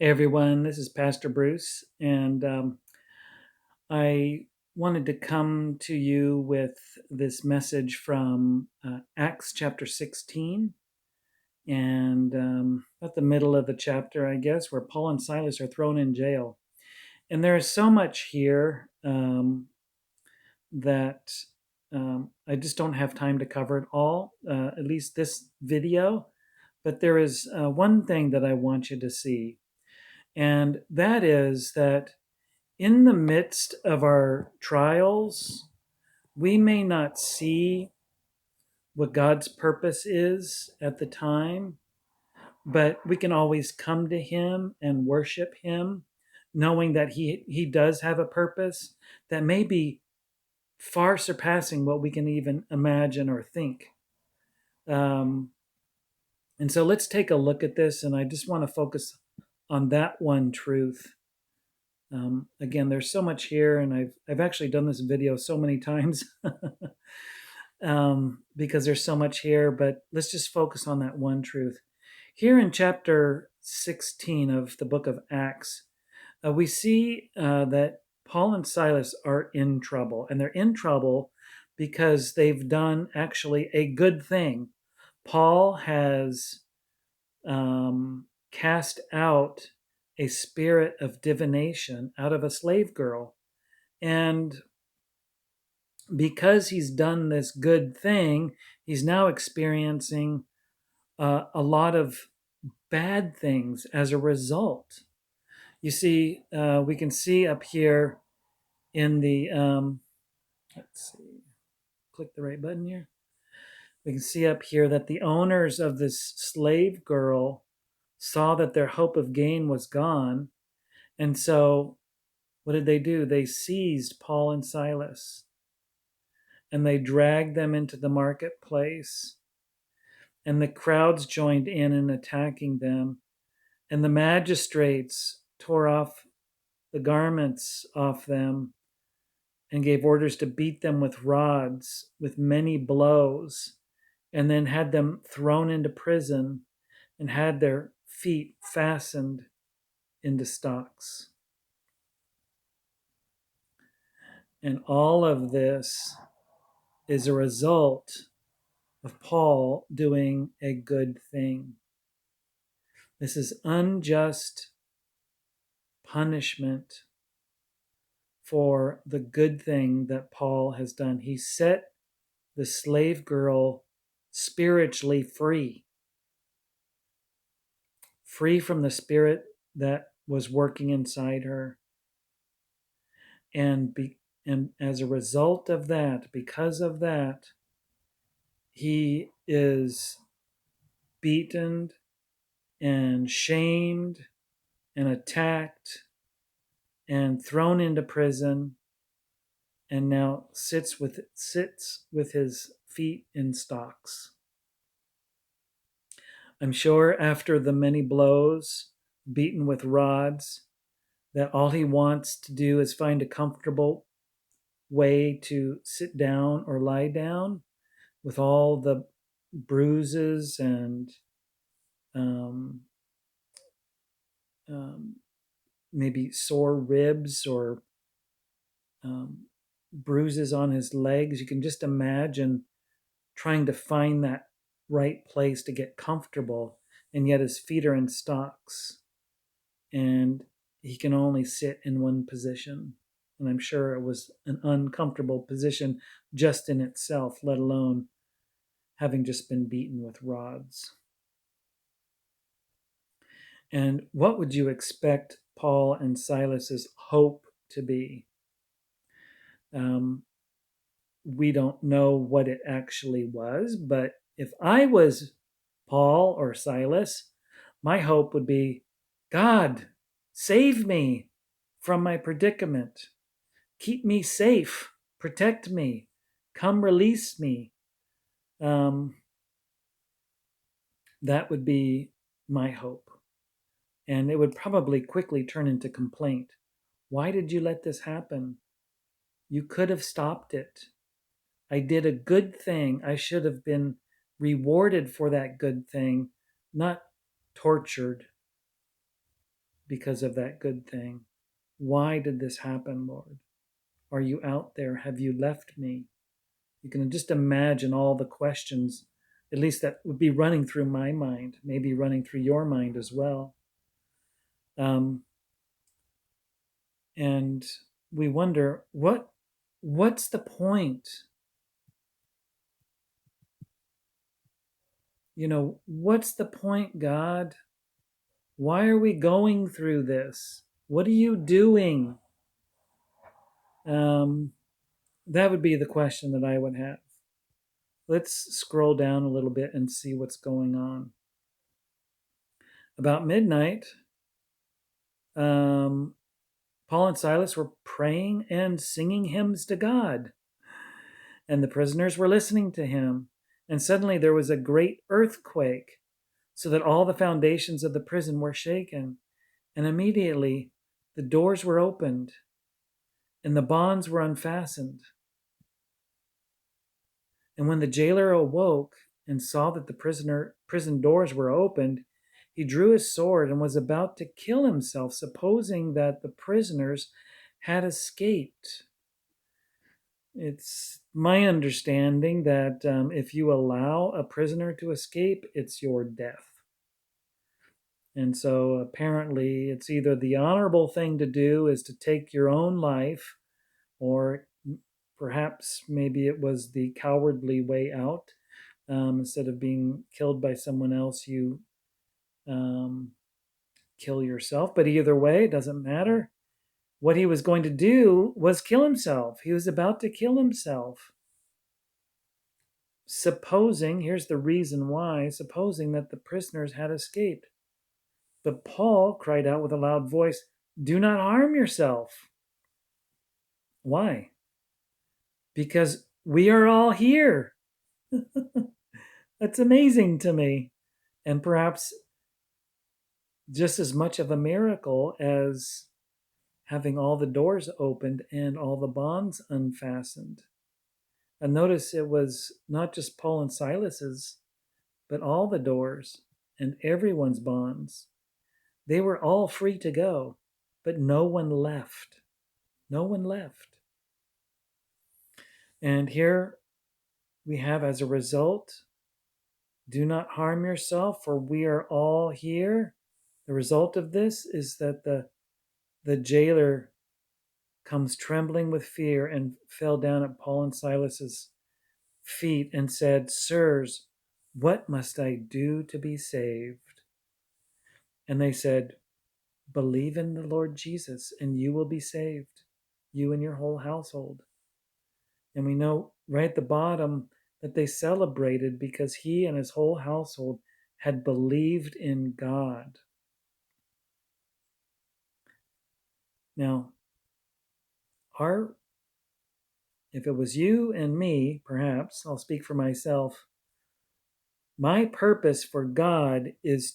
Hey everyone, this is Pastor Bruce, and I wanted to come to you with this message from Acts chapter 16, and at the middle of the chapter, I guess, where Paul and Silas are thrown in jail. And there is so much here that I just don't have time to cover it all, at least this video. But there is one thing that I want you to see, and that is that in the midst of our trials, we may not see what God's purpose is at the time, but we can always come to Him and worship Him, knowing that He does have a purpose that may be far surpassing what we can even imagine or think. Um, and so let's take a look at this, and I just want to focus on that one truth. Again, there's so much here, and I've actually done this video so many times because there's so much here. But let's just focus on that one truth. Here in chapter 16 of the book of Acts, we see that Paul and Silas are in trouble, and they're in trouble because they've done actually a good thing. Paul has cast out a spirit of divination out of a slave girl. And because he's done this good thing, he's now experiencing a lot of bad things as a result. You see, we can see up here in the, let's see, click the right button here. We can see up here that the owners of this slave girl saw that their hope of gain was gone. And so what did they do? They seized Paul and Silas and they dragged them into the marketplace. And the crowds joined in attacking them. And the magistrates tore off the garments off them and gave orders to beat them with rods, with many blows, and then had them thrown into prison and had their feet fastened into stocks. And all of this is a result of Paul doing a good thing. This is unjust punishment for the good thing that Paul has done. He set the slave girl spiritually free, free from the spirit that was working inside her. And as a result of that, because of that, he is beaten and shamed and attacked and thrown into prison, and now sits with his feet in stocks. I'm sure after the many blows, beaten with rods, that all he wants to do is find a comfortable way to sit down or lie down with all the bruises and um, um, maybe sore ribs or um, bruises on his legs. You can just imagine trying to find that right place to get comfortable, and yet his feet are in stocks and he can only sit in one position. And I'm sure it was an uncomfortable position just in itself, let alone having just been beaten with rods. And what would you expect Paul and Silas's hope to be? We don't know what it actually was, but if I was Paul or Silas, my hope would be, God, save me from my predicament. Keep me safe. Protect me. Come release me. Um, that would be my hope. And it would probably quickly turn into complaint. Why did you let this happen? You could have stopped it. I did a good thing. I should have been rewarded for that good thing, not tortured. because of that good thing. Why did this happen, Lord? Are you out there? Have you left me? You can just imagine all the questions, at least that would be running through my mind, maybe running through your mind as well. And we wonder, what's the point? What's the point, God? Why are we going through this? What are you doing? That would be the question that I would have. Let's scroll down a little bit and see what's going on. About midnight, Paul and Silas were praying and singing hymns to God, and the prisoners were listening to him. And suddenly there was a great earthquake, so that all the foundations of the prison were shaken. And immediately the doors were opened and the bonds were unfastened. And when the jailer awoke and saw that the prison doors were opened, he drew his sword and was about to kill himself, supposing that the prisoners had escaped. It's my understanding that if you allow a prisoner to escape, it's your death. And so apparently it's either the honorable thing to do is to take your own life, or perhaps maybe it was the cowardly way out. Instead of being killed by someone else, you kill yourself. But either way, it doesn't matter. What he was going to do was kill himself. He was about to kill himself. Here's the reason why, supposing that the prisoners had escaped. But Paul cried out with a loud voice, "Do not harm yourself." Why? Because we are all here. That's amazing to me. And perhaps just as much of a miracle as having all the doors opened and all the bonds unfastened. And notice it was not just Paul and Silas's, but all the doors and everyone's bonds. They were all free to go, but no one left. No one left. And here we have, as a result, do not harm yourself, for we are all here. The result of this is that the jailer comes trembling with fear and fell down at Paul and Silas's feet and said, "Sirs, what must I do to be saved?" And they said, "Believe in the Lord Jesus, and you will be saved, you and your whole household." And we know right at the bottom that they celebrated because he and his whole household had believed in God. Now, if it was you and me, perhaps, I'll speak for myself, my purpose for God is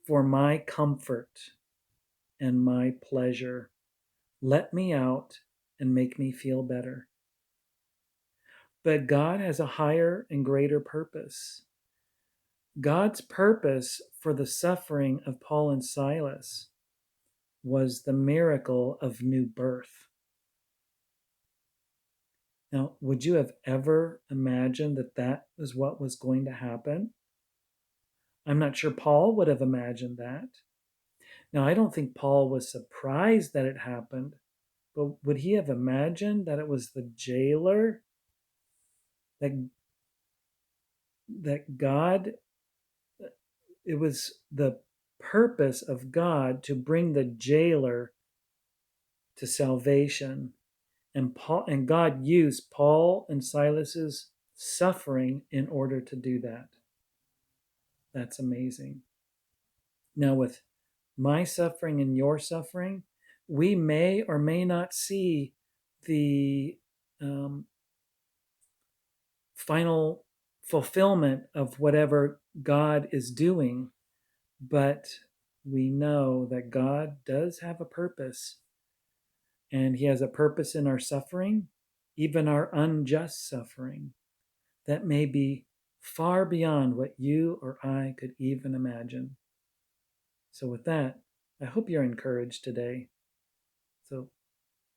for my comfort and my pleasure. Let me out and make me feel better. But God has a higher and greater purpose. God's purpose for the suffering of Paul and Silas was the miracle of new birth. Now, would you have ever imagined that that was what was going to happen? I'm not sure Paul would have imagined that. Now, I don't think Paul was surprised that it happened, but would he have imagined that it was the jailer, that God, it was the purpose of God to bring the jailer to salvation? And God used Paul and Silas's suffering in order to do that. That's amazing. Now, with my suffering and your suffering, we may or may not see the final fulfillment of whatever God is doing, but we know that God does have a purpose, and he has a purpose in our suffering, even our unjust suffering, that may be far beyond what you or I could even imagine. So, with that, I hope you're encouraged today. So,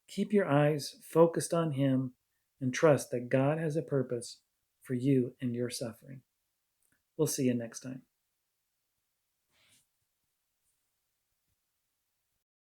keep your eyes focused on Him and trust that God has a purpose for you and your suffering. We'll see you next time.